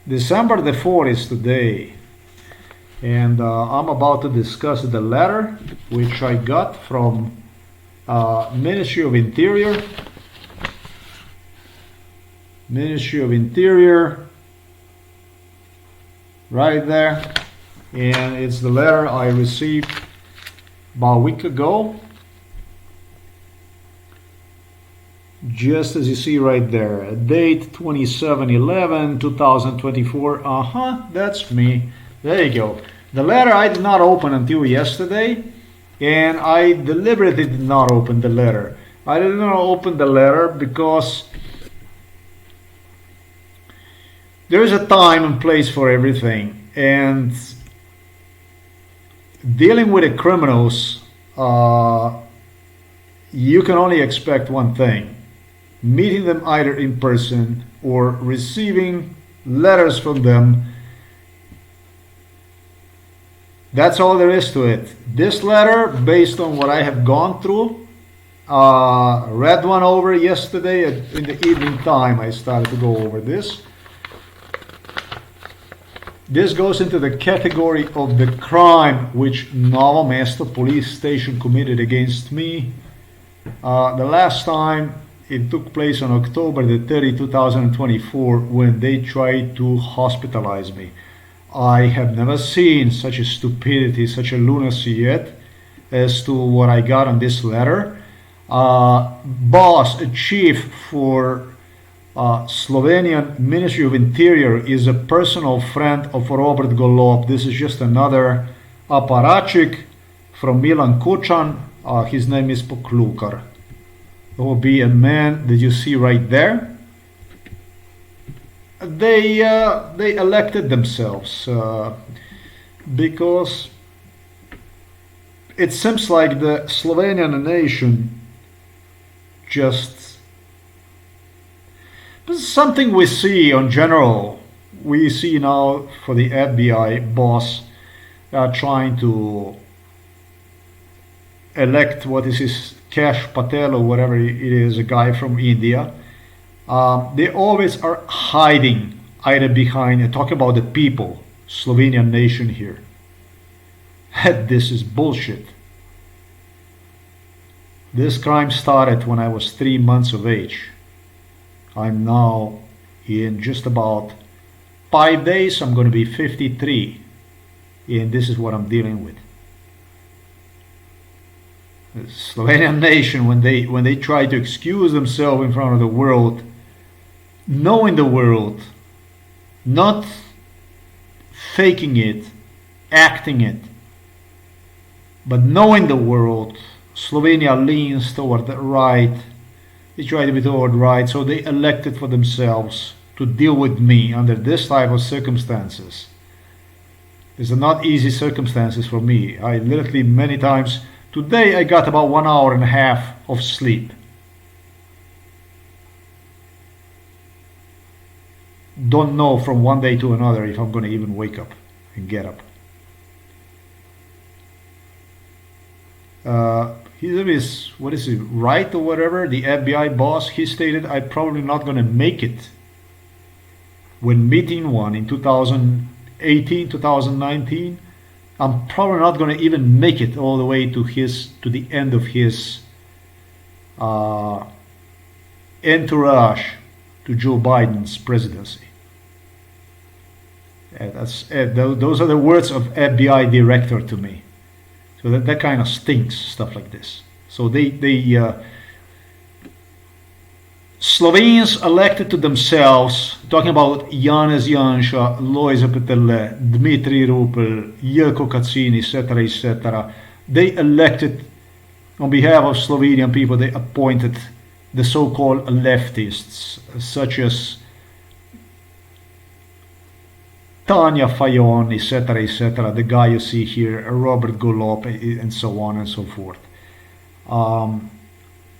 December the 4th is today, and I'm about to discuss the letter which I got from Ministry of Interior. Ministry of Interior, right there, and it's the letter I received about a week ago. Just as you see right there, date 27/11/2024. That's me. There you go. The letter I did not open until yesterday, and I deliberately did not open the letter. I did not open the letter because there is a time and place for everything, and dealing with the criminals, you can only expect one thing: meeting them either in person or receiving letters from them. That's all there is to it. This letter, based on what I have gone through, read one over yesterday in the evening time. I started to go over this. This goes into the category of the crime which Novo Mesto police station committed against me. The last time it took place on October the 30th, 2024, when they tried to hospitalize me. I have never seen such a stupidity, such a lunacy yet as to what I got on this letter. Boss, a chief for Slovenian Ministry of Interior, is a personal friend of Robert Golob. This is just another apparatchik from Milan Kučan. His name is Poklukar. There will be a man that you see right there. They elected themselves because it seems like the Slovenian nation just, this is something we see in general. We see now for the FBI boss trying to elect, what is his, Cash Patel or whatever it is, a guy from India. They always are hiding either behind and talking about the people, Slovenian nation here. This is bullshit. This crime started when I was 3 months of age. I'm now, in just about 5 days, I'm going to be 53, and this is what I'm dealing with. The Slovenian nation, when they try to excuse themselves in front of the world, knowing the world, not faking it, acting it, but knowing the world, Slovenia leans toward the right. They try to be toward right, so they elected for themselves to deal with me under this type of circumstances. These are not easy circumstances for me. I literally many times, today I got about 1.5 hours of sleep. Don't know from one day to another if I'm going to even wake up and get up. What is it, Wright or whatever, the FBI boss, he stated I'm probably not going to make it. When meeting one in 2018, 2019, I'm probably not going to even make it all the way to the end of his entourage to Joe Biden's presidency. Those are the words of FBI director to me. So that kind of stinks, stuff like this. So Slovenes elected to themselves, talking about Janez Janša, Lojze Peterle, Dmitry Rupel, Jelko Kacin, etc., etc. They elected, on behalf of Slovenian people, they appointed the so-called leftists, such as Tanja Fajon, etc., etc., the guy you see here, Robert Golob, and so on and so forth.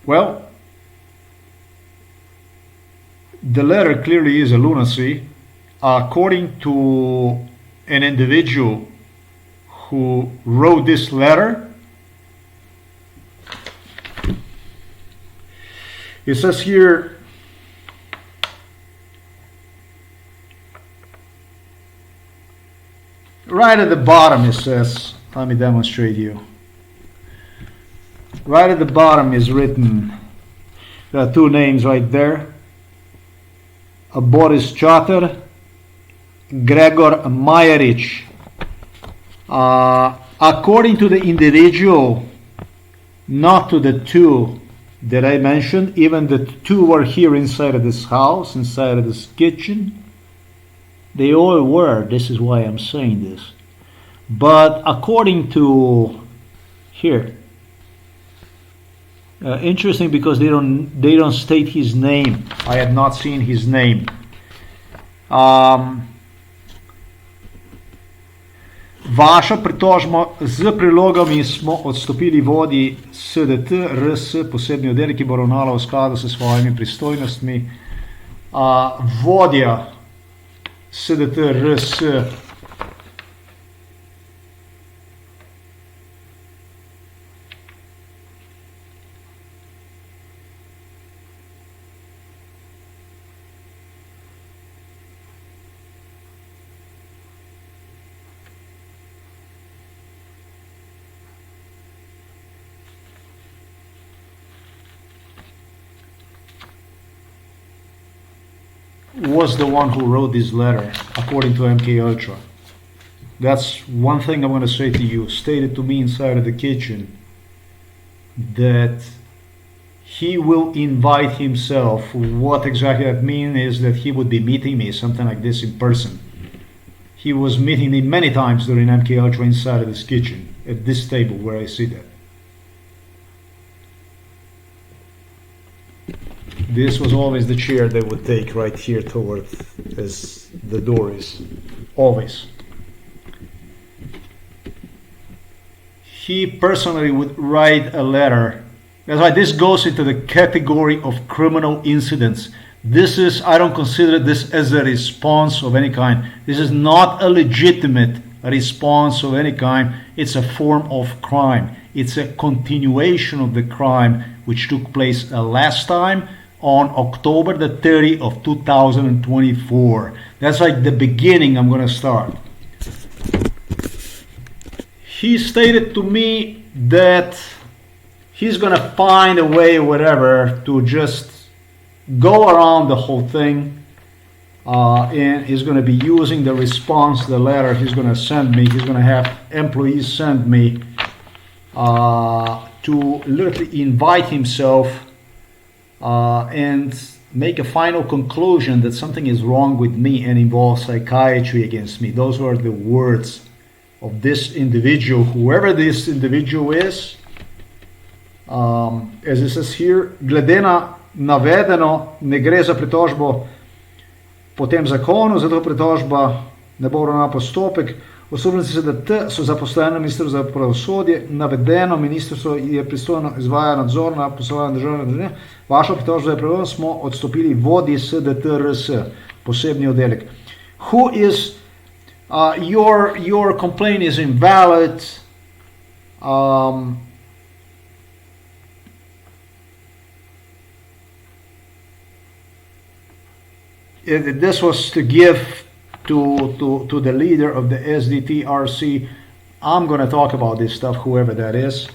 Well, the letter clearly is a lunacy. According to an individual who wrote this letter, it says here, Right at the bottom it says, let me demonstrate you. Right at the bottom is written, there are two names right there. Boris Chater, Gregor Majeric. According to the individual, not to the two that I mentioned, even the two were here inside of this house, inside of this kitchen. They all were, this is why I'm saying this. But according to here, interesting because they don't state his name. I have not seen his name. Vaša pritožba z prilogami smo odstopili vodji SDT RS posebni oddelek, ki bo ravnala v skladu s svojimi pristojnostmi. Vodja SDT RS was the one who wrote this letter, according to MK Ultra. That's one thing I'm going to say to you. Stated to me inside of the kitchen that he will invite himself. What exactly that means is that he would be meeting me, something like this, in person. He was meeting me many times during MK Ultra inside of this kitchen, at this table where I sit at. This was always the chair they would take right here toward as the door is. Always. He personally would write a letter. That's why this goes into the category of criminal incidents. This is, I don't consider this as a response of any kind. This is not a legitimate response of any kind. It's a form of crime. It's a continuation of the crime which took place last time, on October the 30th of 2024. That's like the beginning I'm going to start. He stated to me that he's going to find a way, whatever, to just go around the whole thing. And he's going to be using the response, the letter he's going to send me. He's going to have employees send me to literally invite himself and make a final conclusion that something is wrong with me and involve psychiatry against me. Those were the words of this individual, whoever this individual is. As it says here, glede na navedeno, ne gre za pritožbo po tem zakonu, zato pritožba ne bo uravnava postopek. Osumljenci SDT so zaposleni na Ministrstvu za pravosodje, navedeno ministrstvo je pristojno izvaja nadzor na poslovanju državne družine. Vašo pritožbo je preverjeno, smo odstopili vodji SDT RS, posebni oddelek. Who is your complaint is invalid. This was to give to the leader of the SDT-RC. I'm going to talk about this stuff, whoever that is,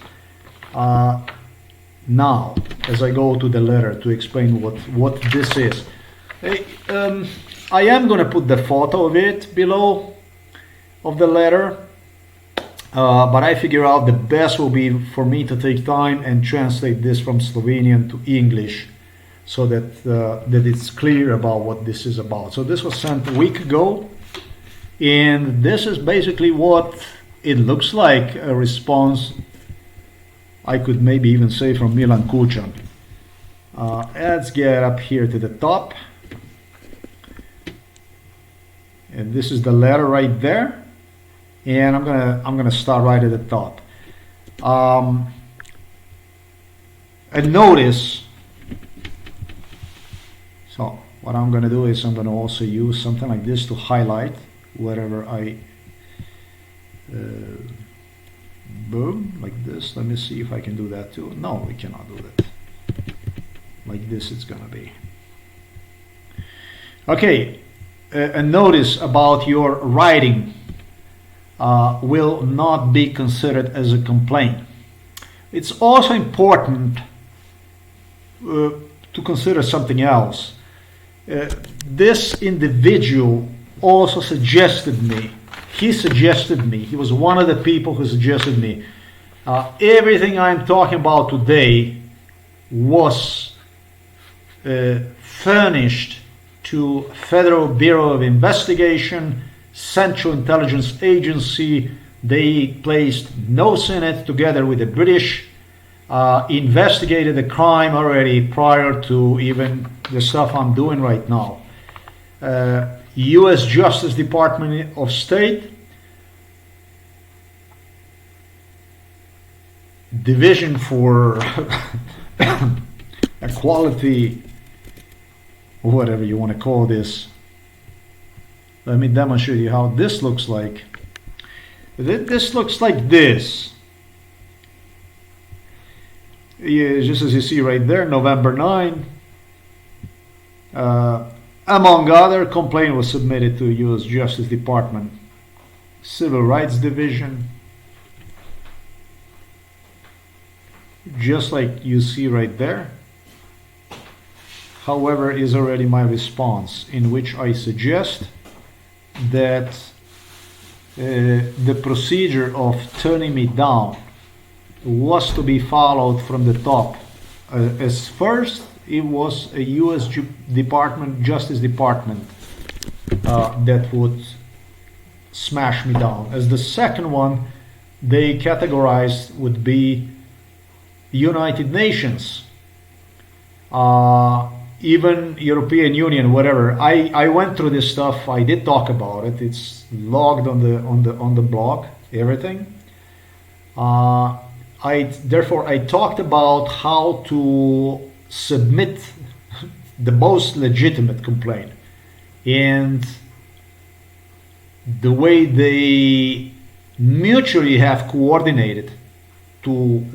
now, as I go to the letter to explain what this is. I am going to put the photo of it below of the letter, but I figure out the best will be for me to take time and translate this from Slovenian to English, so that that it's clear about what this is about. So this was sent a week ago, and this is basically what it looks like, a response, I could maybe even say, from Milan Kuchan. Let's get up here to the top, and this is the letter right there, and I'm gonna start right at the top. And notice. So what I'm going to do is I'm going to also use something like this to highlight wherever I boom, like this. Let me see if I can do that too. No, we cannot do that. Like this it's going to be. Okay, and notice about your writing. will not be considered as a complaint. It's also important to consider something else. This individual also suggested me, he was one of the people who suggested me, everything I'm talking about today was furnished to Federal Bureau of Investigation, Central Intelligence Agency. They placed notes in it together with the British, investigated the crime already prior to even the stuff I'm doing right now. U.S. Justice Department of State, Division for Equality, whatever you want to call this. Let me demonstrate you how this looks like. This looks like this. Yeah, just as you see right there, November 9. Among other, complaint was submitted to U.S. Justice Department, Civil Rights Division. Just like you see right there. However, is already my response, in which I suggest that the procedure of turning me down was to be followed from the top. As first, it was a U.S. Justice Department that would smash me down. As the second one, they categorized would be United Nations, even European Union, whatever. I went through this stuff. I did talk about it. It's logged on the blog. Everything. Therefore I talked about how to submit the most legitimate complaint and the way they mutually have coordinated to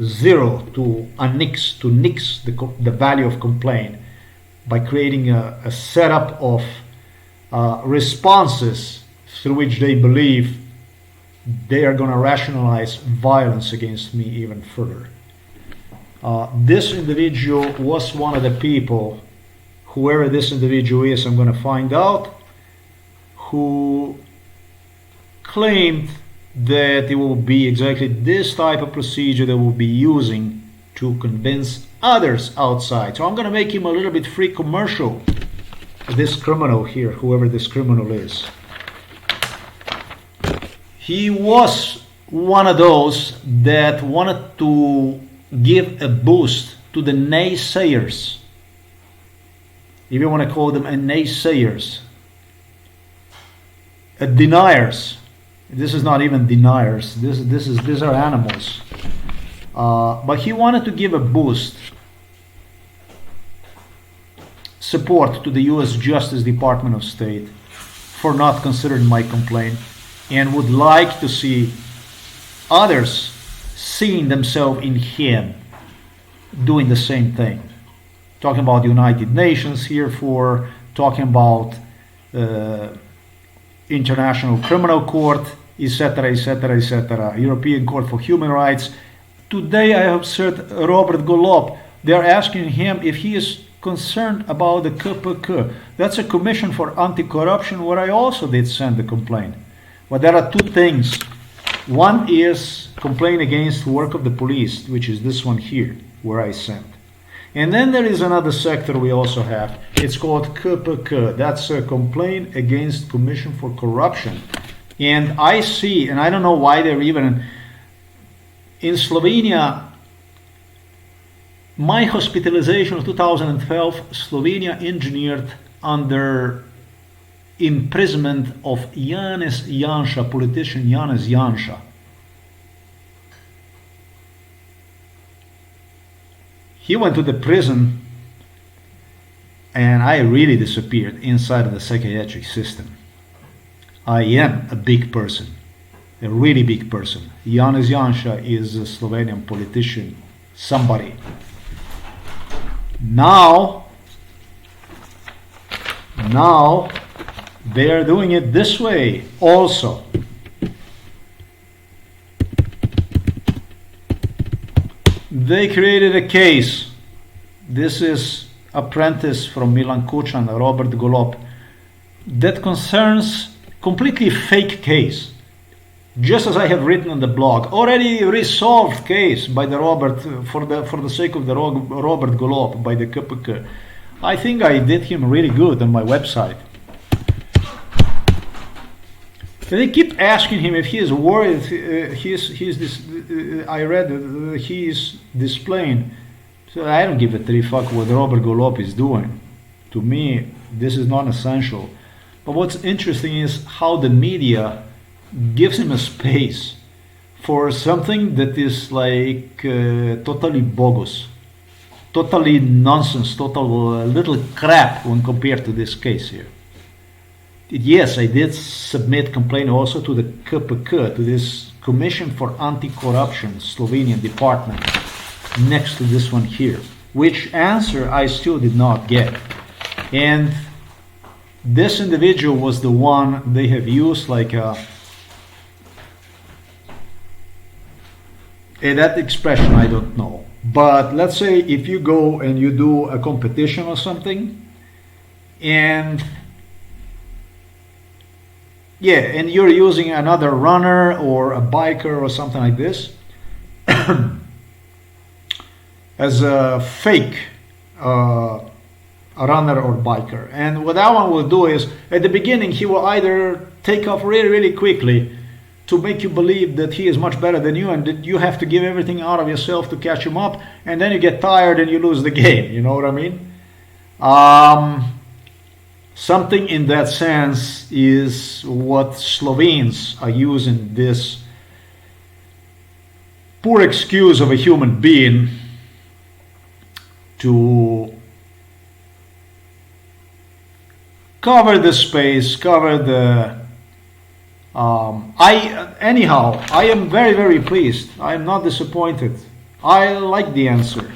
nix the value of complaint by creating a setup of responses through which they believe they are going to rationalize violence against me even further. This individual was one of the people, whoever this individual is, I'm going to find out, who claimed that it will be exactly this type of procedure that we'll be using to convince others outside. So I'm going to make him a little bit free commercial, this criminal here, whoever this criminal is. He was one of those that wanted to give a boost to the naysayers, if you want to call them naysayers, deniers. This is not even deniers. These are animals. But he wanted to give a boost, support to the U.S. Justice Department of State for not considering my complaint, and would like to see others seeing themselves in him doing the same thing. Talking about the United Nations here, for talking about International Criminal Court, etc., etc., etc., European Court for Human Rights. Today I observed Robert Golob. They are asking him if he is concerned about the KPK. That's a Commission for Anti-Corruption, where I also did send the complaint. But there are two things. One is complaint against work of the police, which is this one here, where I sent. And then there is another sector we also have. It's called KPK. That's a complaint against Commission for Corruption. And I see, and I don't know why they're even in Slovenia. My hospitalization of 2012, Slovenia engineered under imprisonment of Janez Janša, politician Janez Janša. He went to the prison, and I really disappeared inside of the psychiatric system. I am a big person, a really big person. Janez Janša is a Slovenian politician, somebody. Now they are doing it this way also. They created a case. This is apprentice from Milan Kuchan, Robert Golop, that concerns completely fake case. Just as I have written on the blog, already resolved case by the Robert, for the sake of the Robert Golop, by the KPK. I think I did him really good on my website. They keep asking him if he is worried. I read that he is displaying. So I don't give a three fuck what Robert Golop is doing. To me, this is not essential. But what's interesting is how the media gives him a space for something that is like totally bogus, totally nonsense, total little crap when compared to this case here. Yes, I did submit complaint also to the KPK, to this Commission for Anti-Corruption, Slovenian department, next to this one here, which answer I still did not get. And this individual was the one they have used like a, that expression I don't know. But let's say if you go and you do a competition or something, and yeah, and you're using another runner or a biker or something like this as a fake runner or biker. And what that one will do is, at the beginning, he will either take off really, really quickly to make you believe that he is much better than you and that you have to give everything out of yourself to catch him up, and then you get tired and you lose the game. You know what I mean? Something in that sense is what Slovenes are using this poor excuse of a human being to cover the space, cover the anyhow, I am very, very pleased. I am not disappointed. I like the answer.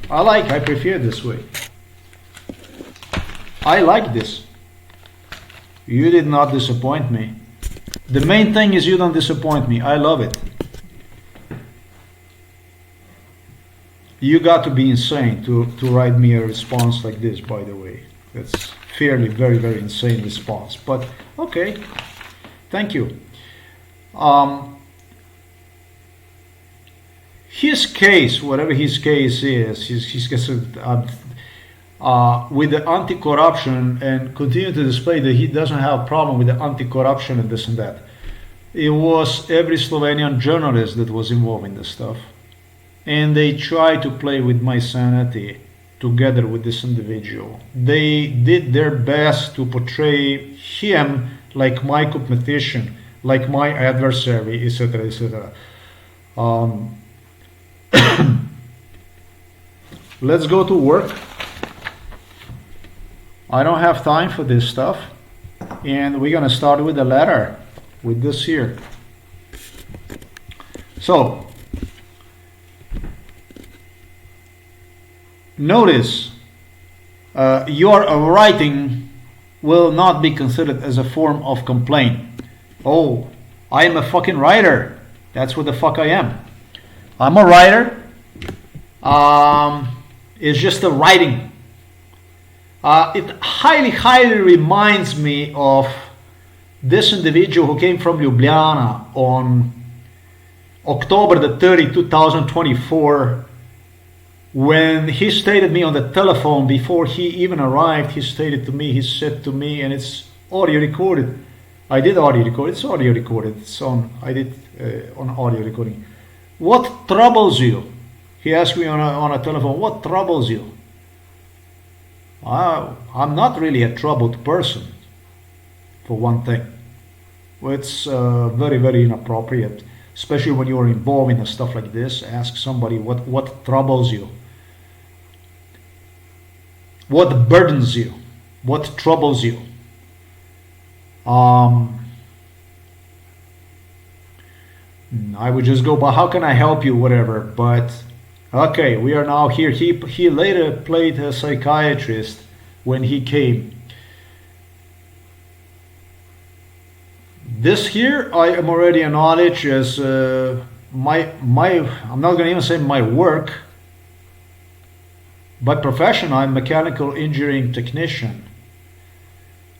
I prefer this way. I like this. You did not disappoint me. The main thing is you don't disappoint me. I love it. You got to be insane to write me a response like this, by the way. That's fairly very, very insane response. But okay. Thank you. His case, whatever his case is, his case with the anti-corruption, and continue to display that he doesn't have a problem with the anti-corruption and this and that. It was every Slovenian journalist that was involved in this stuff. And they tried to play with my sanity together with this individual. They did their best to portray him like my competition, like my adversary, etc., etc. Let's go to work. I don't have time for this stuff, and we're gonna start with the letter, with this here. So, notice your writing will not be considered as a form of complaint. Oh, I am a fucking writer. That's what the fuck I am. I'm a writer. It's just a writing. It highly, highly reminds me of this individual who came from Ljubljana on October the 30th, 2024, when he stated me on the telephone before he even arrived. He stated to me, he said to me, and it's audio recorded. I did audio record. It's audio recorded. It's on. I did on audio recording. What troubles you? He asked me on a telephone. What troubles you? I'm not really a troubled person, for one thing. It's very, very inappropriate, especially when you are involved in stuff like this. Ask somebody what troubles you, what burdens you, what troubles you. I would just go, but how can I help you, whatever. But okay, we are now here. He later played a psychiatrist when he came. This here I am already acknowledged as I'm not going to even say my work. By profession, I'm mechanical engineering technician.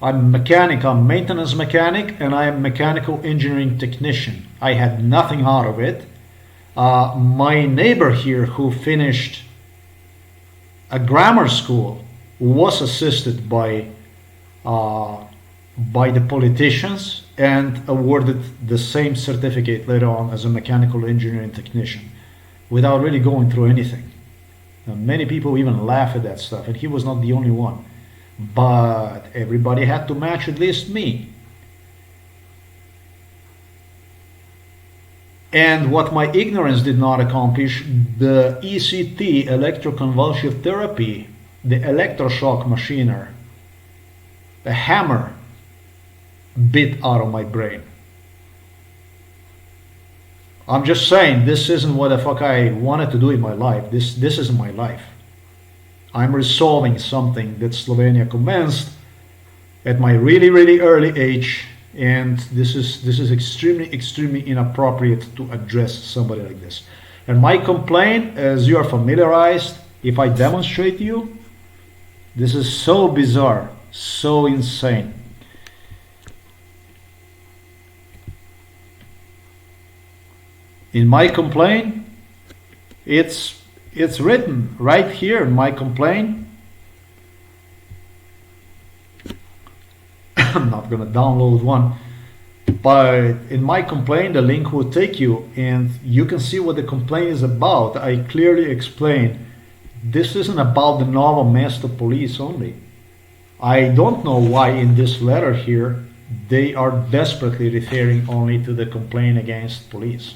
I'm maintenance mechanic, and I am mechanical engineering technician. I had nothing out of it. My neighbor here who finished a grammar school was assisted by the politicians and awarded the same certificate later on as a mechanical engineering technician without really going through anything. Many people even laugh at that stuff, and he was not the only one. But everybody had to match at least me. And what my ignorance did not accomplish, the ECT, electroconvulsive therapy, the electroshock machiner, the hammer, bit out of my brain. I'm just saying, this isn't what the fuck I wanted to do in my life. This isn't my life. I'm resolving something that Slovenia commenced at my really, really early age, and this is extremely inappropriate to address somebody like this. And my complaint, as you are familiarized, if I demonstrate to you, this is so bizarre, so insane. In my complaint, it's written right here in my complaint. I'm not gonna download one, but in my complaint the link will take you and you can see what the complaint is about. I clearly explain this isn't about the Novo Mesto police only. I don't know why in this letter here they are desperately referring only to the complaint against police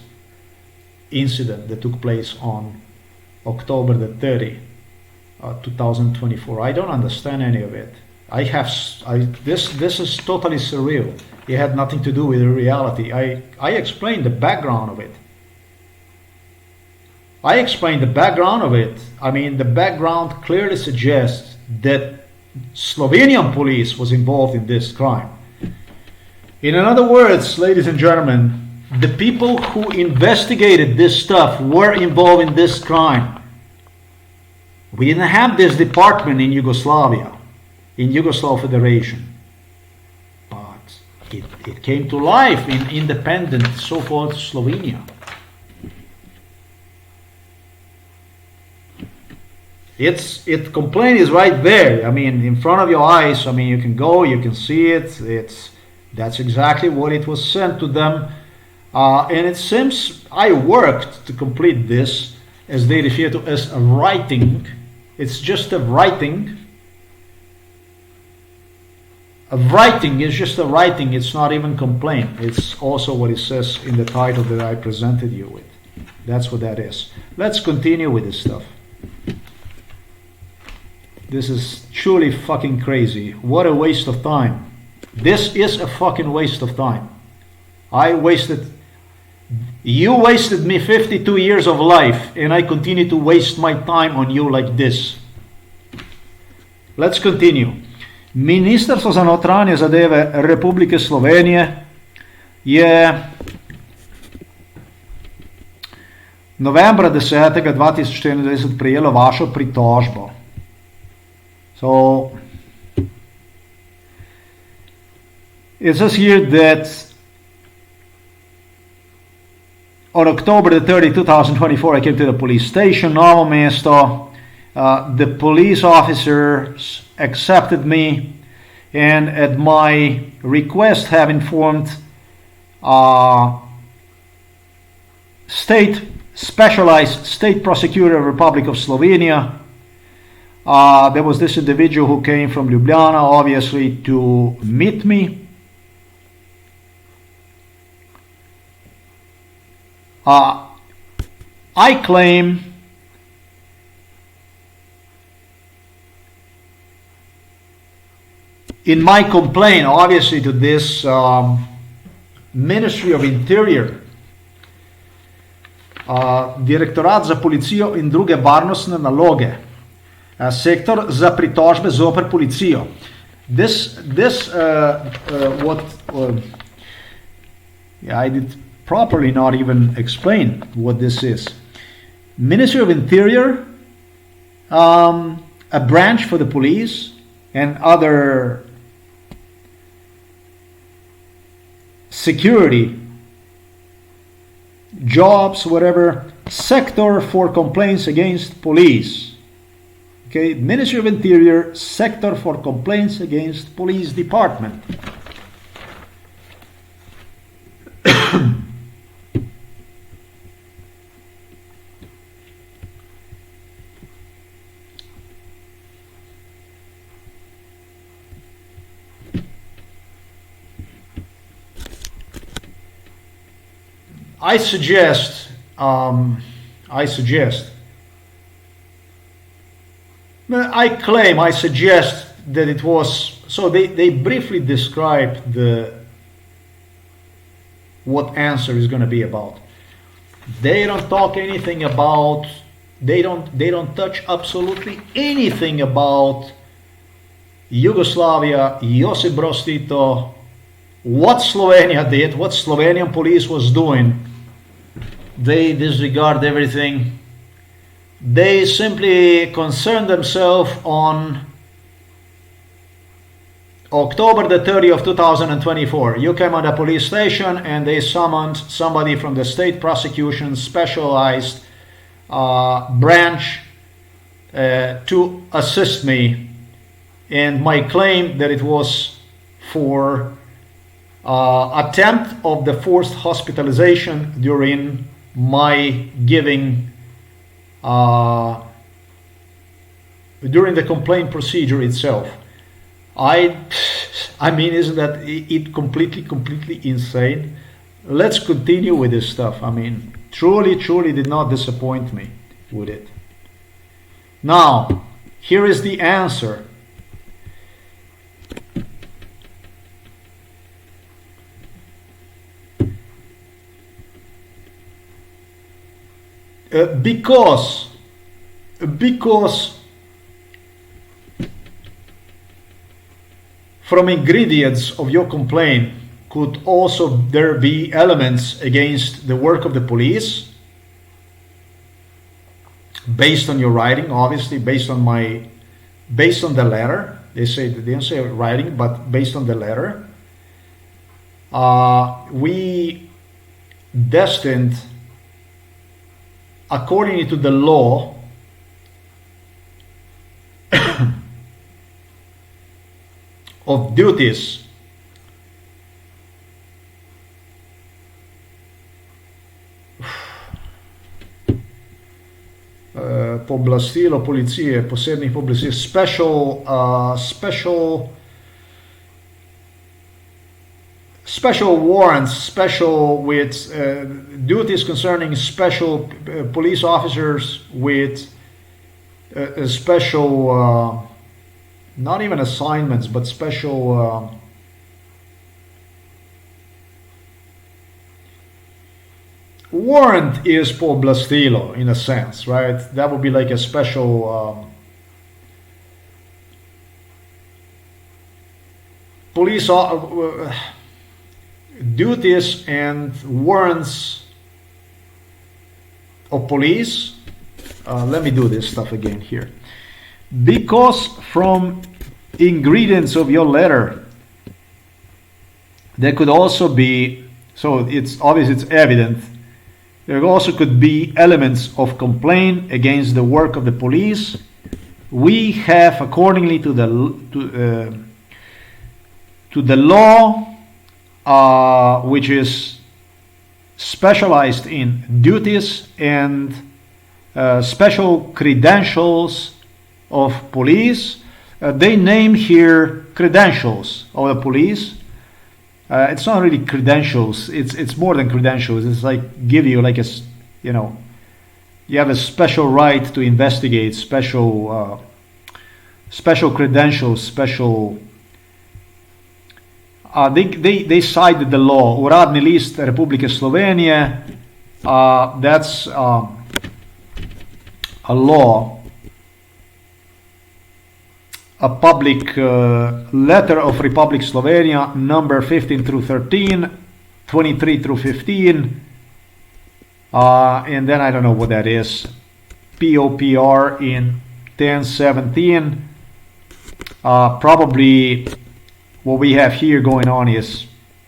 incident that took place on October the 30th, 2024. I don't understand any of it. This is totally surreal. It had nothing to do with the reality. I explained the background of it. I mean, the background clearly suggests that Slovenian police was involved in this crime. In other words, ladies and gentlemen, the people who investigated this stuff were involved in this crime. We didn't have this department in Yugoslavia, in Yugoslav Federation. But it came to life in independent so-called Slovenia. Its complaint is right there. I mean, in front of your eyes. I mean, you can go, you can see it. That's exactly what it was sent to them. And it seems I worked to complete this, as they refer to as a writing. It's just a writing. A writing is just a writing. It's not even complaint. It's also what it says in the title that I presented you with. That's what that is. Let's continue with this stuff. This is truly fucking crazy. What a waste of time. This is a fucking waste of time. You wasted me 52 years of life, and I continue to waste my time on you like this. Let's continue. Ministrstvo za notranje zadeve Republike Slovenije je novembra 10. 2024 prejelo vašo pritožbo. So it says here that on October the 30th, 2024, I came to the police station, Novo Mesto. The police officers accepted me and at my request have informed specialized state prosecutor of Republic of Slovenia. There was this individual who came from Ljubljana, obviously, to meet me. I claim in my complaint, obviously, to this Ministry of Interior, Direktorat za policijo in druge varnostne naloge, sektor za pritožbe zoper policijo. I did properly not even explain what this is. Ministry of Interior, a branch for the police and other security jobs, whatever, sector for complaints against police. Okay, Ministry of Interior, sector for complaints against police department. I suggest I suggest that it was, so they briefly described what answer is going to be about. They don't talk anything about, they don't touch absolutely anything about Yugoslavia, Josip Broz Tito, what Slovenia did, what Slovenian police was doing. They disregard everything. They simply concern themselves on October the 30th of 2024. You came at a police station and they summoned somebody from the state prosecution specialized branch to assist me. And my claim that it was for attempt of the forced hospitalization during my giving during the complaint procedure itself. I mean, isn't that it completely insane? Let's continue with this stuff. I mean, truly did not disappoint me with it. Now, here is the answer. Because from ingredients of your complaint could also there be elements against the work of the police based on your writing, obviously based on the letter. They didn't say writing, but based on the letter. We destined, according to the law, of duties pooblastilo policije, posebnih pooblastil, special warrants, special with duties concerning special police officers with special not even assignments, but special warrant is pooblastilo in a sense, right? That would be like a special police duties and warrants of police. Let me do this stuff again here. Because from ingredients of your letter, there could also be, so it's obvious, it's evident, there also could be elements of complaint against the work of the police. We have, accordingly to the law, which is specialized in duties and special credentials of police. They name here credentials of the police. It's not really credentials. It's more than credentials. It's like give you like a, you know, you have a special right to investigate, special credentials, special. They cited the law. Uradni list Republike Slovenije. That's a law. A public letter of Republic Slovenia, number 15 through 13, 23 through 15, and then I don't know what that is, POPR in 1017. Probably what we have here going on is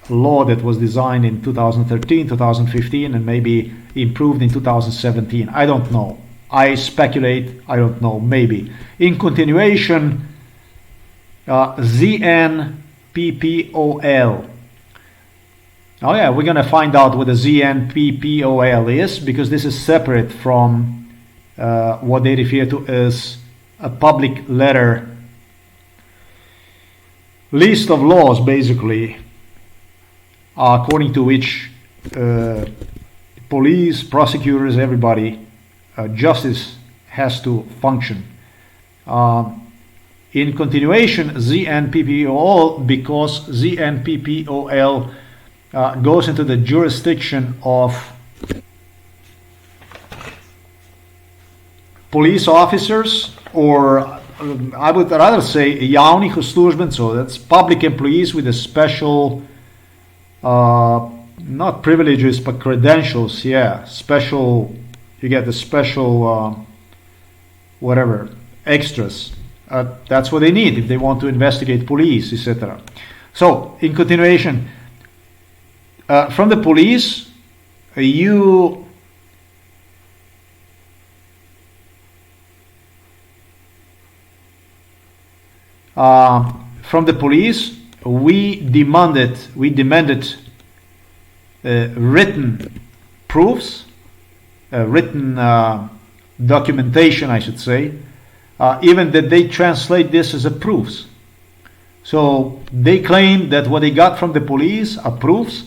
a law that was designed in 2013, 2015, and maybe improved in 2017. I don't know. I speculate. I don't know. Maybe. In continuation, ZNPPOL. Oh yeah, we're going to find out what the ZNPPOL is, because this is separate from what they refer to as a public letter. List of laws, basically, according to which police, prosecutors, everybody, justice has to function. In continuation, ZNPPOL, because ZNPPOL goes into the jurisdiction of police officers, or I would rather say javnih uslužbencev, so that's public employees with a special, not privileges, but credentials, yeah, special, you get the special, whatever, extras. That's what they need if they want to investigate police, etc. So, in continuation, from the police, we demanded written proofs, written documentation, I should say, even that they translate this as a proofs. So they claim that what they got from the police are proofs.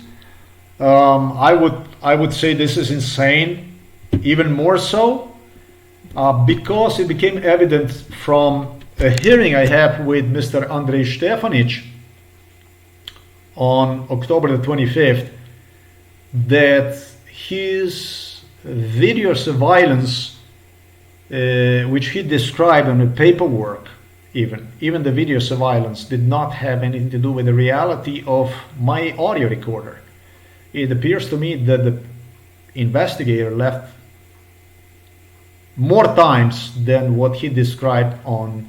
I would say this is insane, even more so, because it became evident from a hearing I had with Mr. Andrej Stefanic on October the 25th, that his video surveillance, which he described on the paperwork, even the video surveillance, did not have anything to do with the reality of my audio recorder. It appears to me that the investigator left more times than what he described on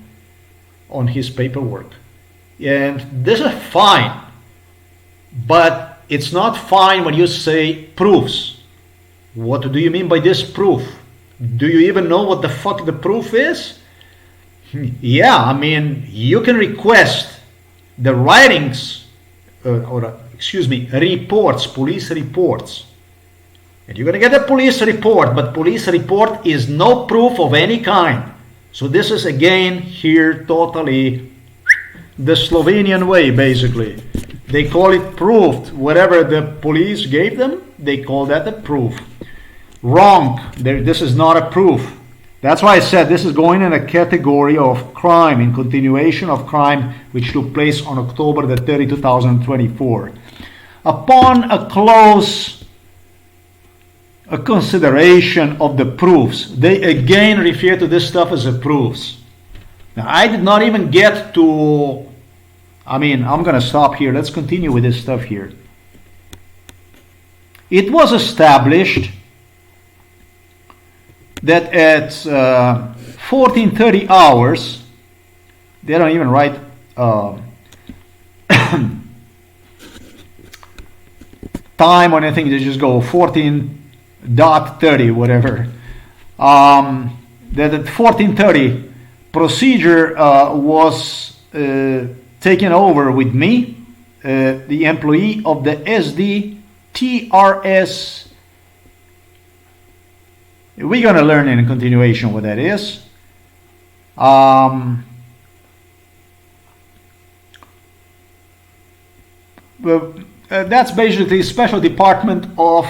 his paperwork. And this is fine, but it's not fine when you say proofs. What do you mean by this proof? Do you even know what the fuck the proof is? Yeah, I mean, you can request the writings, reports, police reports. And you're going to get a police report, but police report is no proof of any kind. So this is again here totally the Slovenian way, basically. They call it proof. Whatever the police gave them, they call that a proof. Wrong. This is not a proof. That's why I said this is going in a category of crime, in continuation of crime which took place on October the 30, 2024. Upon a consideration of the proofs, they again refer to this stuff as a proofs. Now, I did not even get to, I'm going to stop here. Let's continue with this stuff here. It was established that at 14:30 hours, they don't even write time or anything, they just go 14:30, whatever. That at 14:30, procedure was taken over with me, the employee of the SDTRS. We're going to learn in continuation what that is. That's basically a special department of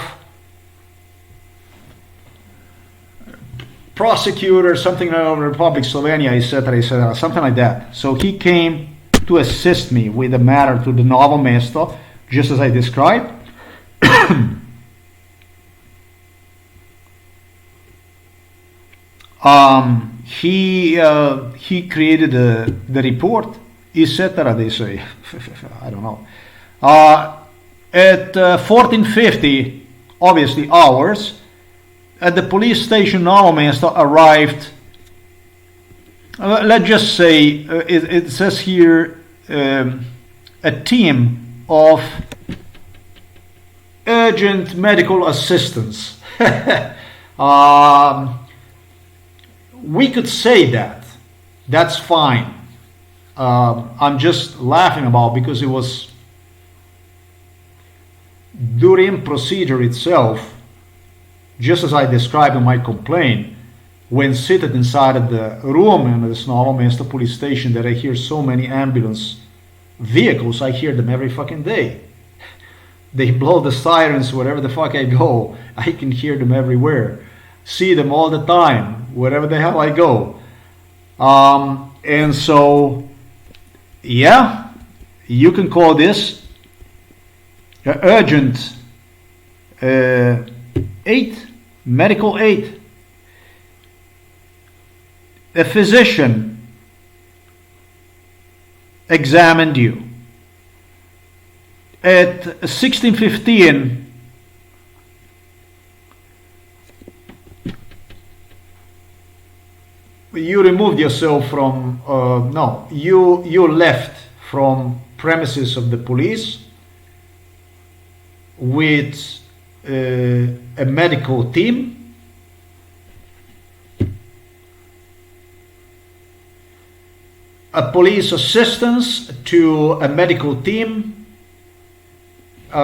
prosecutor, something like Republic Slovenia, etc., something like that. So he came to assist me with the matter to the Novo Mesto, just as I described. He created the report, etc. They say, I don't know. At 14:50, obviously hours, at the police station, Novomesto arrived. Let's just say it says here a team of urgent medical assistance. We could say that. That's fine. I'm just laughing about because it was during procedure itself, just as I described in my complaint, when seated inside of the room in the Novomesto police station, that I hear so many ambulance vehicles. I hear them every fucking day. They blow the sirens wherever the fuck I go. I can hear them everywhere. See them all the time, wherever the hell I go. And so, yeah, you can call this urgent aid, medical aid. A physician examined you. At 16:15, you removed yourself from, you left from premises of the police with a medical team. A police assistance to a medical team.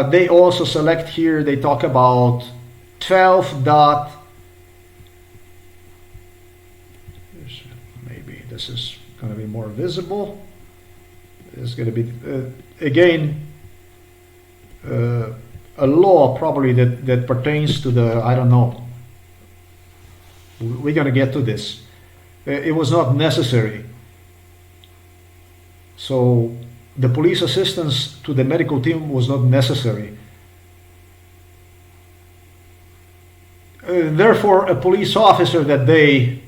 They also select here, they talk about 12 dot. Maybe this is going to be more visible. It's going to be, again, a law probably that pertains to the, I don't know. We're going to get to this. It was not necessary. So the police assistance to the medical team was not necessary. Therefore, a police officer that day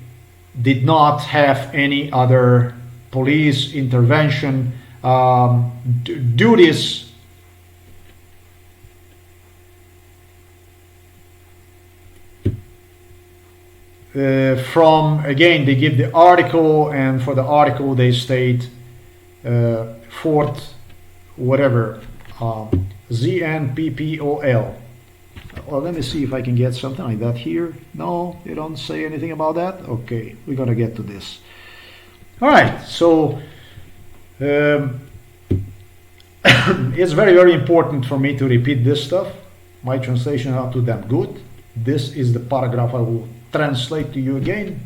did not have any other police intervention duties. From, again, they give the article, and for the article they state Fort whatever, ZNPPOL. Well, let me see if I can get something like that here. No, you don't say anything about that? Okay, we're gonna get to this. All right, so it's very, very important for me to repeat this stuff. My translation is not too damn good. This is the paragraph I will translate to you again.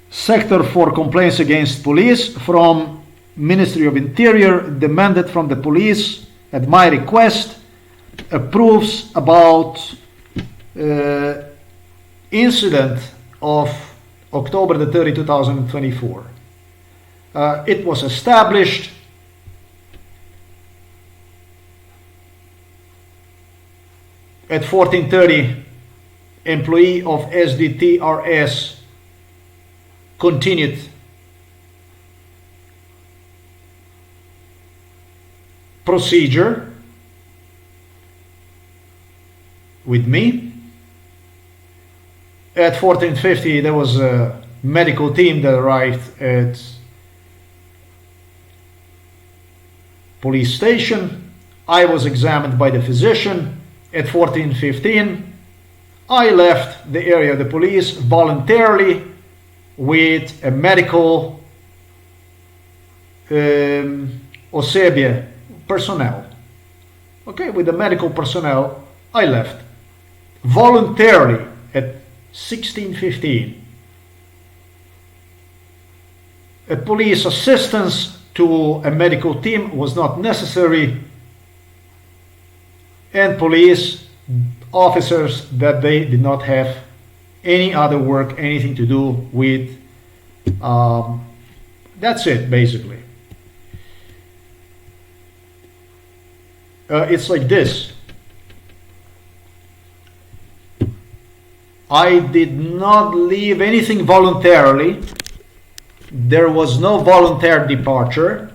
Sector for complaints against police from Ministry of Interior demanded from the police at my request approves about incident of October the 30th, 2024. It was established at 14:30. Employee of SDTRS continued procedure with me. At 14:50 there was a medical team that arrived at police station. I was examined by the physician. At 14:15 I left the area of the police voluntarily with a medical OSEBIE personnel. Okay, with the medical personnel, I left voluntarily at 16:15. A police assistance to a medical team was not necessary, and police officers that they did not have any other work, anything to do with. That's it, basically. it's like this. I did not leave anything voluntarily. There was no voluntary departure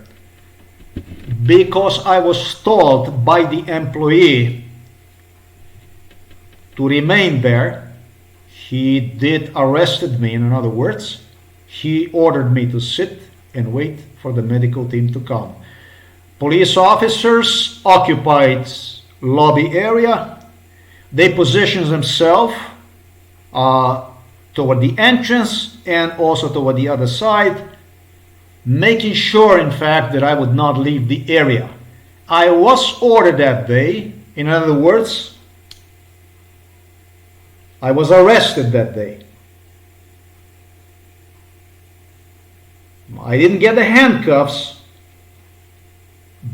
because I was told by the employee to remain there. He did arrested me, in other words. He ordered me to sit and wait for the medical team to come. Police officers occupied lobby area. They positioned themselves toward the entrance and also toward the other side, making sure, in fact, that I would not leave the area. I was ordered that day. In other words, I was arrested that day. I didn't get the handcuffs,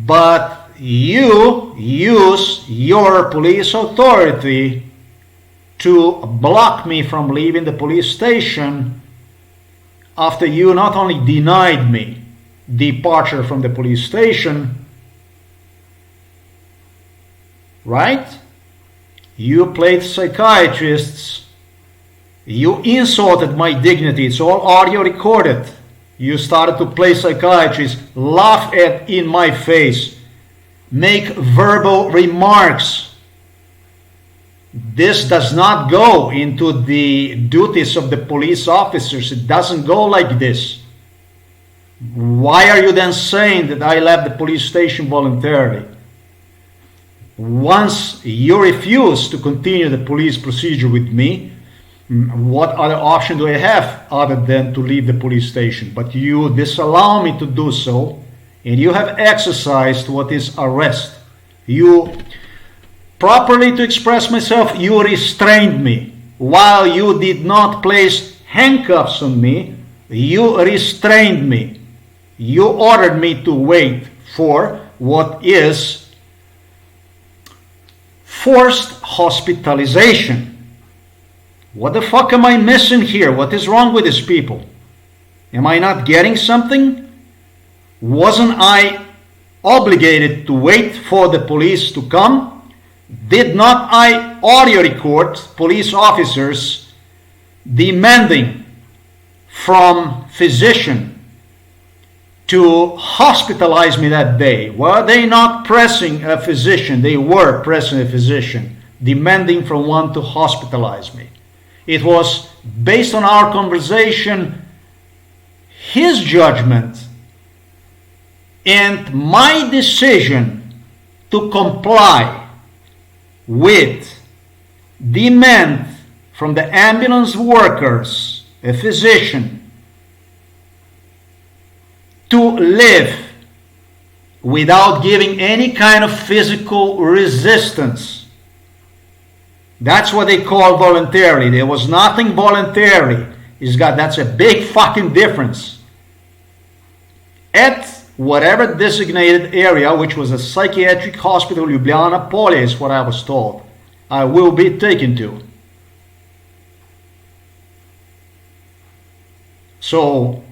but you use your police authority to block me from leaving the police station after you not only denied me departure from the police station, right? You played psychiatrists. You insulted my dignity. It's all audio recorded. You started to play psychiatrists, laugh at in my face, make verbal remarks. This does not go into the duties of the police officers. It doesn't go like this. Why are you then saying that I left the police station voluntarily? Once you refuse to continue the police procedure with me, what other option do I have other than to leave the police station? But you disallow me to do so, and you have exercised what is arrest. You, properly to express myself, you restrained me. While you did not place handcuffs on me, you restrained me. You ordered me to wait for what is forced hospitalization. What the fuck am I missing here? What is wrong with these people? Am I not getting something? Wasn't I obligated to wait for the police to come? Did not I audio record police officers demanding from physician to hospitalize me that day? Were they not pressing a physician? They were pressing a physician, demanding from one to hospitalize me. It was based on our conversation, his judgment, and my decision to comply with demand from the ambulance workers, a physician, to live without giving any kind of physical resistance. That's what they call voluntarily. There was nothing voluntary. That's a big fucking difference. At whatever designated area, which was a psychiatric hospital, Ljubljana Polje is what I was told, I will be taken to. So,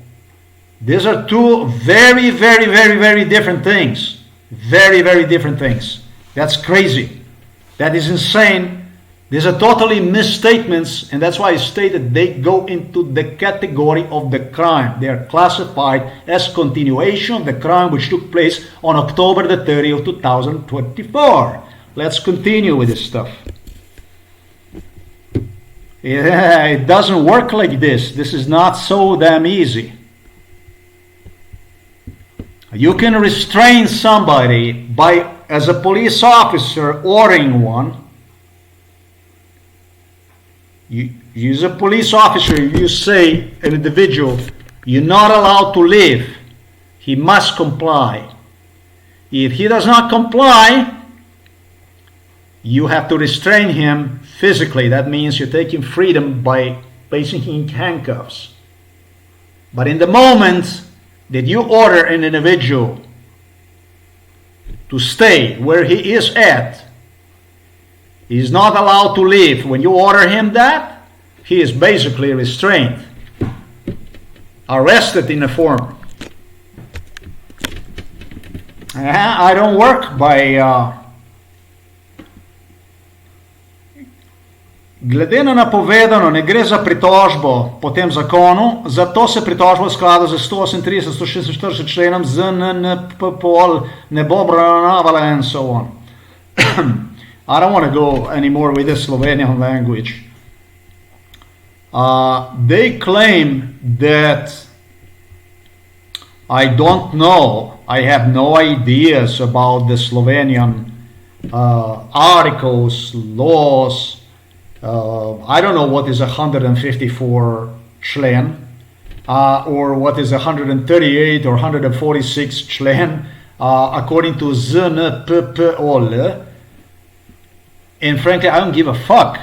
these are two very, very, very, very different things. Very, very different things. That's crazy. That is insane. These are totally misstatements, and that's why I stated they go into the category of the crime. They are classified as continuation of the crime which took place on October the 30th of 2024. Let's continue with this stuff. Yeah, it doesn't work like this. This is not so damn easy. You can restrain somebody by, as a police officer, ordering one. You as a police officer, you say an individual, you're not allowed to leave. He must comply. If he does not comply, you have to restrain him physically. That means you're taking freedom by placing him in handcuffs. But in the moment that you order an individual to stay where he is at, he is not allowed to leave. When you order him that, he is basically restrained, arrested in a form. I don't work by Glede na napovedano, ne gre za pritožbo po tem zakonu, zato se pritožba v skladu z 138, 146 členom ZNNP-POL ne bo obravnavala and so on. I don't want to go anymore with the Slovenian language. They claim that I don't know, I have no ideas about the Slovenian articles, laws. I don't know what is 154 člen, or what is 138 or 146 člen, according to ZNPPOL. And frankly, I don't give a fuck.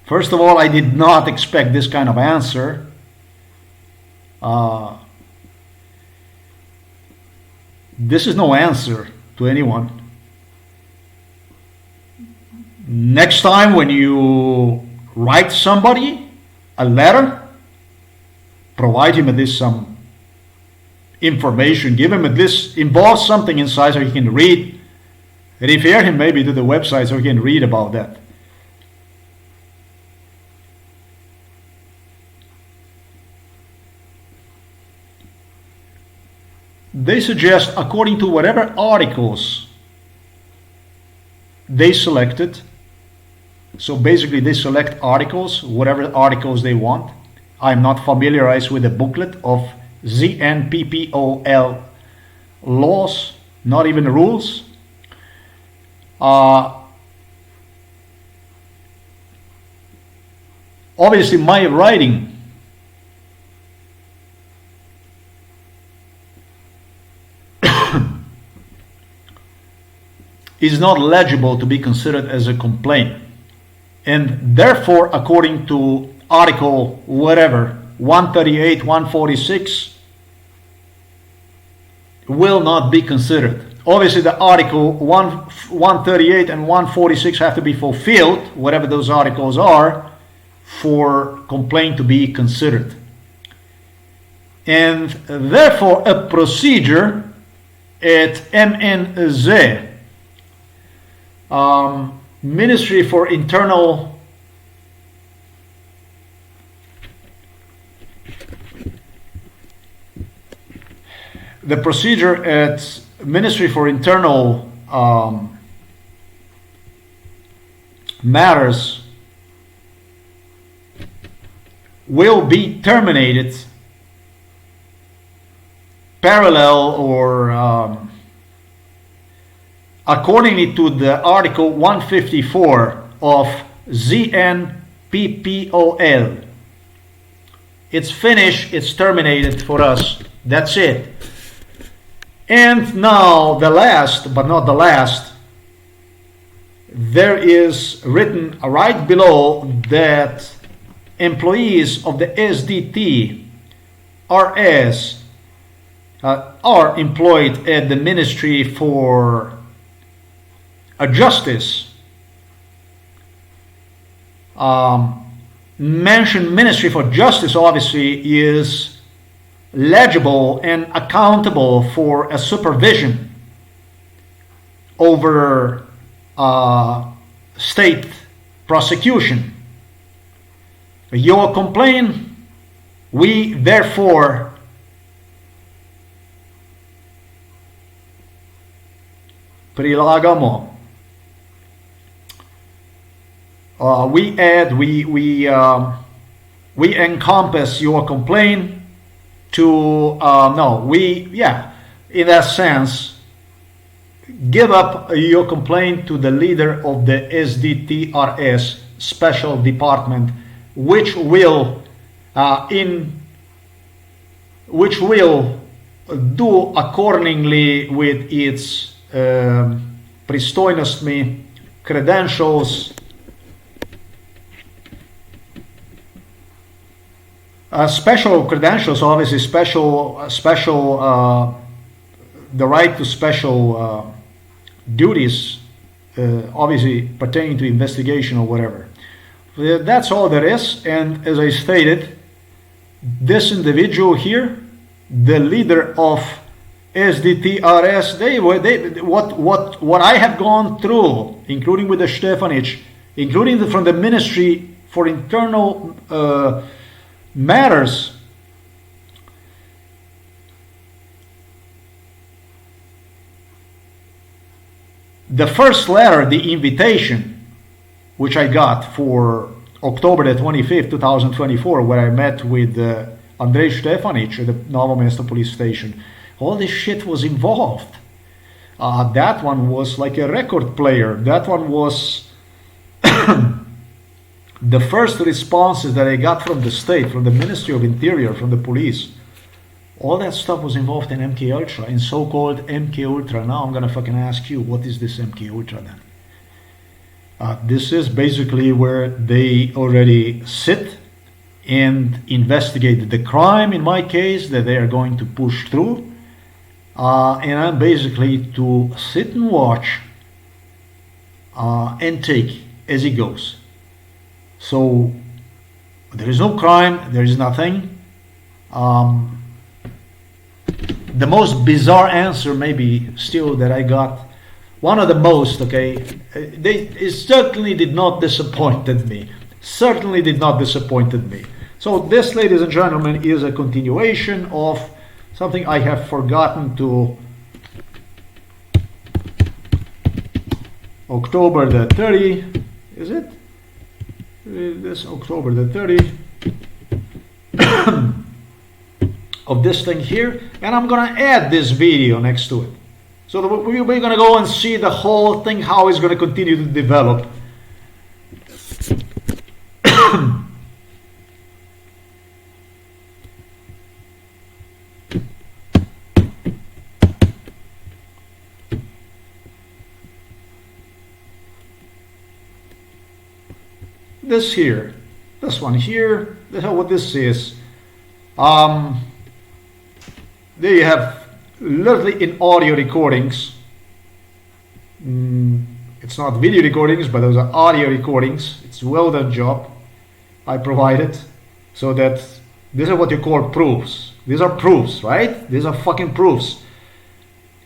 First of all, I did not expect this kind of answer. This is no answer to anyone. Next time when you write somebody a letter, provide him at least some information, give him at least, involve something inside so he can read, refer him maybe to the website so he can read about that. They suggest, according to whatever articles they selected, so basically they select articles, whatever articles they want. I'm not familiarized with the booklet of ZNPPOL laws, not even rules. Obviously my writing is not legible to be considered as a complaint, and therefore according to article whatever 138, 146 will not be considered. Obviously the article 138 and 146 have to be fulfilled, whatever those articles are, for complaint to be considered. And therefore a procedure at MNZ, Ministry for Internal the procedure at Ministry for Internal Matters will be terminated parallel or accordingly to the article 154 of ZNPPOL. It's finished, it's terminated for us, that's it. And now the last, but not the last, there is written right below that employees of the SDT RS are employed at the Ministry for Justice. Mentioned Ministry for Justice obviously is legible and accountable for a supervision over state prosecution. Your complaint, we therefore prilagamo. We encompass your complaint to in that sense give up your complaint to the leader of the SDTRS special department, which will do accordingly with its pristojnostmi, credentials, special credentials, obviously special the right to special duties, obviously pertaining to investigation or whatever. That's all there is. And as I stated, this individual here, the leader of SDTRS, what I have gone through, including with the Stefanic, including from the Ministry for Internal Matters, the first letter, the invitation, which I got for October the 25th, 2024, where I met with Andrei Stefanic at the Novo Mesto police station, all this shit was involved. That one was like a record player. That one was the first responses that I got from the state, from the Ministry of Interior, from the police. All that stuff was involved in MK Ultra, in so-called MK Ultra. Now I'm gonna fucking ask you, what is this MK Ultra then? This is basically where they already sit and investigate the crime, in my case, that they are going to push through. And I'm basically to sit and watch and take as it goes. So there is no crime, there is nothing. The most bizarre answer maybe still that I got, one of the most, okay, it certainly did not disappointed me. Certainly did not disappointed me. So this, ladies and gentlemen, is a continuation of something I have forgotten to October the 30, is it? This October the 30 of this thing here, and I'm gonna add this video next to it. So we're gonna go and see the whole thing, how it's gonna continue to develop. This here, this one here, that's what this is. There you have literally in audio recordings. It's not video recordings, but those are audio recordings. It's a well done job I provided. So that these are what you call proofs. These are proofs, right? These are fucking proofs.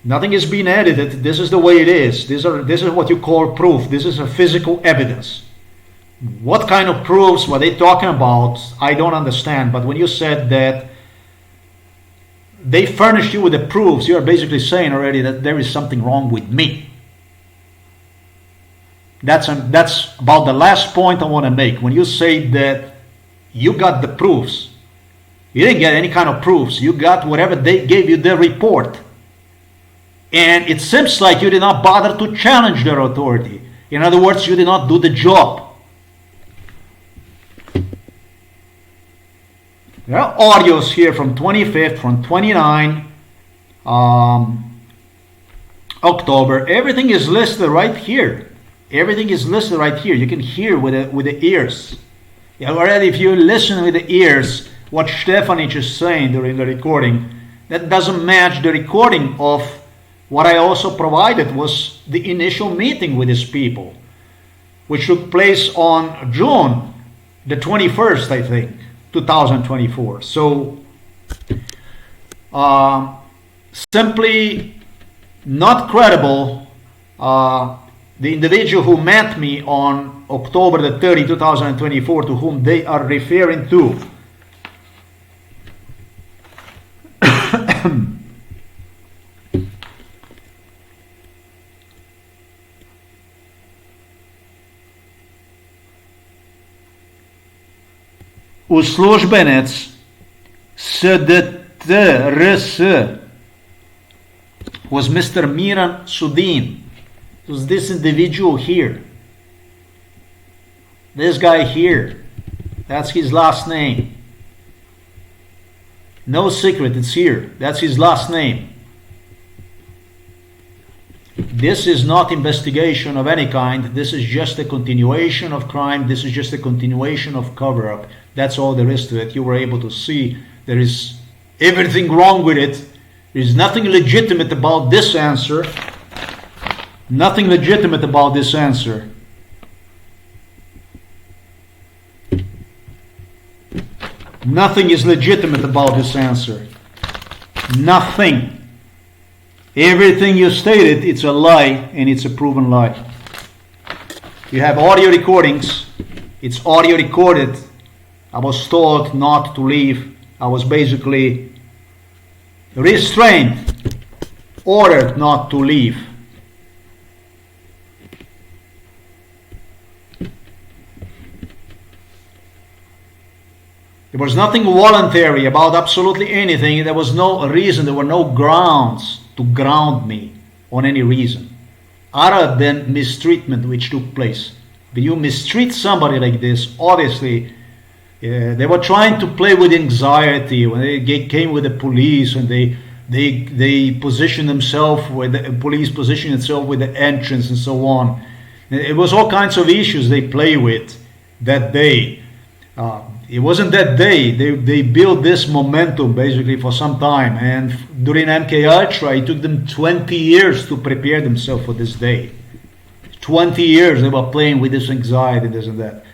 Nothing is being edited. This is the way it is. This is what you call proof. This is a physical evidence. What kind of proofs were they talking about? I don't understand. But when you said that they furnished you with the proofs, you are basically saying already that there is something wrong with me. That's about the last point I want to make. When you say that you got the proofs, you didn't get any kind of proofs. You got whatever they gave you, their report. And it seems like you did not bother to challenge their authority. In other words, you did not do the job. There are audios here from 25th, from 29 October. Everything is listed right here. Everything is listed right here. You can hear with the ears. Yeah, already, if you listen with the ears, what Stefanic is saying during the recording, that doesn't match the recording of what I also provided, was the initial meeting with these people, which took place on June the 21st, I think. 2024. So simply not credible. The individual who met me on October the 30, 2024, to whom they are referring to, službenec SDTRS was Mr. Miran Sudin. It was this individual here. This guy here. That's his last name. No secret, it's here. That's his last name. This is not investigation of any kind. This is just a continuation of crime. This is just a continuation of cover-up. That's all there is to it. You were able to see there is everything wrong with it. There's nothing legitimate about this answer. Nothing legitimate about this answer. Nothing is legitimate about this answer. Nothing. Everything you stated, it's a lie, and it's a proven lie. You have audio recordings. It's audio recorded. I was told not to leave. I was basically restrained, ordered not to leave. There was nothing voluntary about absolutely anything. There was no reason, there were no grounds to ground me on any reason other than mistreatment which took place. When you mistreat somebody like this, obviously they were trying to play with anxiety when they came with the police, and they positioned themselves, with the police positioned itself with the entrance and so on. It was all kinds of issues they play with that day. It wasn't that day. They built this momentum basically for some time, and during MK Ultra it took them 20 years to prepare themselves for this day. 20 years they were playing with this anxiety, this and that.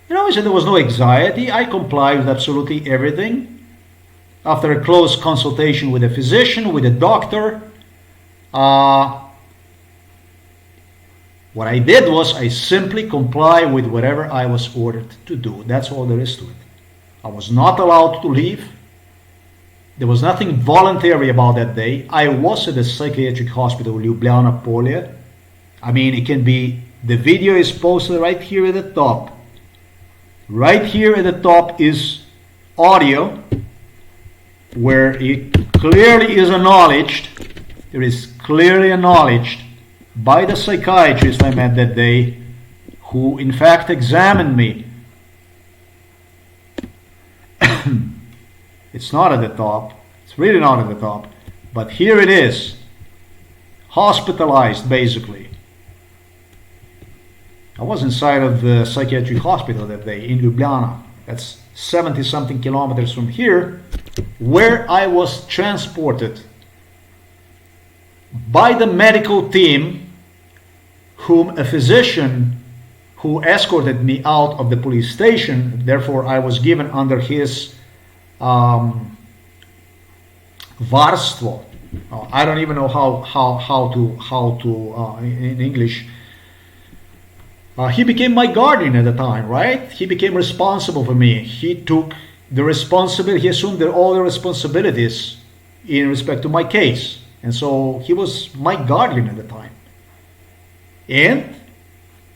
I said there was no anxiety. I complied with absolutely everything. After a close consultation with a physician, with a doctor, what I did was I simply complied with whatever I was ordered to do. That's all there is to it. I was not allowed to leave. There was nothing voluntary about that day. I was at the psychiatric hospital, Ljubljana Polje. I mean, it can be, the video is posted right here at the top. Right here at the top is audio where it clearly is acknowledged. It is clearly acknowledged by the psychiatrist I met that day, who in fact examined me. It's not at the top. It's really not at the top. But here it is. Hospitalized, basically. I was inside of the psychiatric hospital that day in Ljubljana. That's 70-something kilometers from here, where I was transported by the medical team, whom a physician who escorted me out of the police station. Therefore, I was given under his varstvo. I don't even know how to in English. He became my guardian at the time, right? He became responsible for me. He took the responsibility. He assumed all the responsibilities in respect to my case, and so he was my guardian at the time. And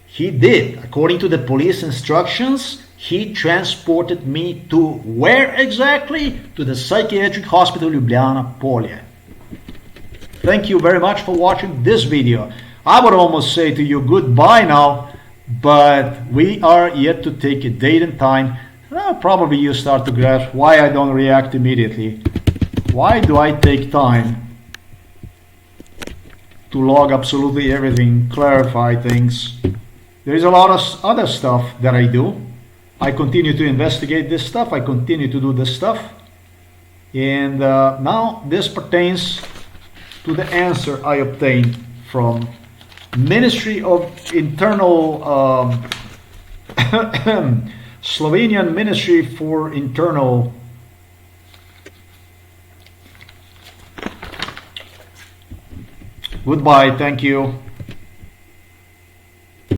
he did, according to the police instructions, he transported me to where exactly? To the psychiatric hospital Ljubljana Polje. Thank you very much for watching this video. I would almost say to you goodbye now, but we are yet to take a date and time. Probably you start to grasp why I don't react immediately. Why do I take time to log absolutely everything, clarify things? There is a lot of other stuff that I do. I continue to investigate this stuff. I continue to do this stuff. And now this pertains to the answer I obtained from Ministry of Internal, Slovenian Ministry for Internal Goodbye, thank you.